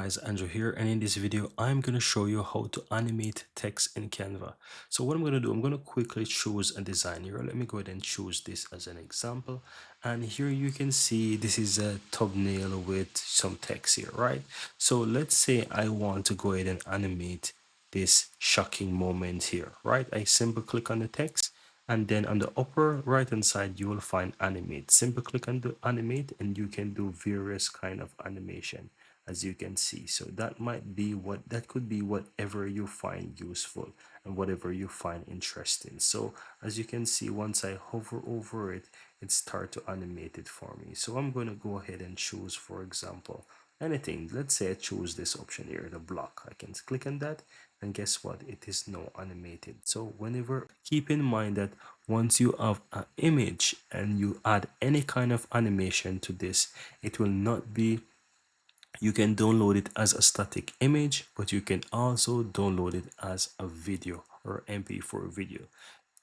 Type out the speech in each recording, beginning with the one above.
guys, Andrew here, and in this video I'm going to show you how to animate text in Canva. So what I'm going to do, I'm going to quickly choose a design here. Let me go ahead and choose this as an example, and here you can see this is a thumbnail with some text here, right? So let's say I want to go ahead and animate this shocking moment here, right? I simply click on the text, and then on the upper right hand side you will find animate. Simply click on the animate and you can do various kind of animation, as you can see. So that might be that could be whatever you find useful and whatever you find interesting. So as you can see, once I hover over it, it start to animate it for me. So I'm going to go ahead and choose, for example, anything. Let's say I choose this option here, the block. I can click on that, and guess what, it is now animated. So whenever, keep in mind that once you have an image and you add any kind of animation to this, it will not be, you can download it as a static image, but you can also download it as a video or MP4 video,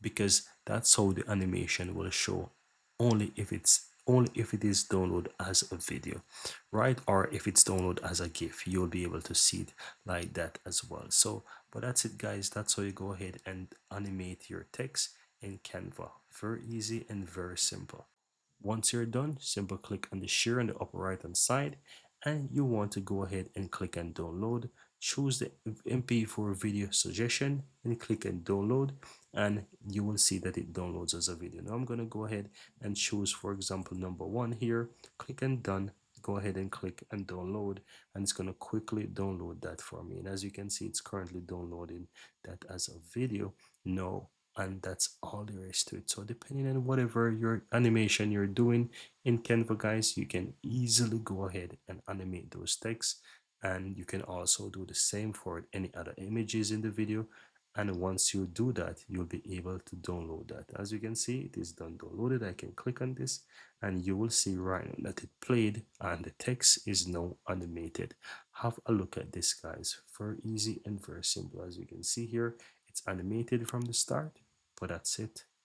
because that's how the animation will show, only if it is downloaded as a video, right? Or if it's downloaded as a GIF, you'll be able to see it like that as well. So, but that's it, guys. That's how you go ahead and animate your text in Canva. Very easy and very simple. Once you're done, simply click on the share on the upper right hand side, and you want to go ahead and click on download. Choose the MP4 video suggestion and click on download, and you will see that it downloads as a video. Now I'm going to go ahead and choose, for example, number one here. Click on done. Go ahead and click and download, and it's going to quickly download that for me. And as you can see, it's currently downloading that as a video now, and that's all there is to it. So depending on whatever your animation you're doing in Canva, guys, you can easily go ahead and animate those texts, and you can also do the same for any other images in the video. And once you do that, you'll be able to download that. As you can see, it is done downloaded. I can click on this, and you will see right now that it played and the text is now animated. Have a look at this, guys. Very easy and very simple. As you can see here, it's animated from the start, but that's it.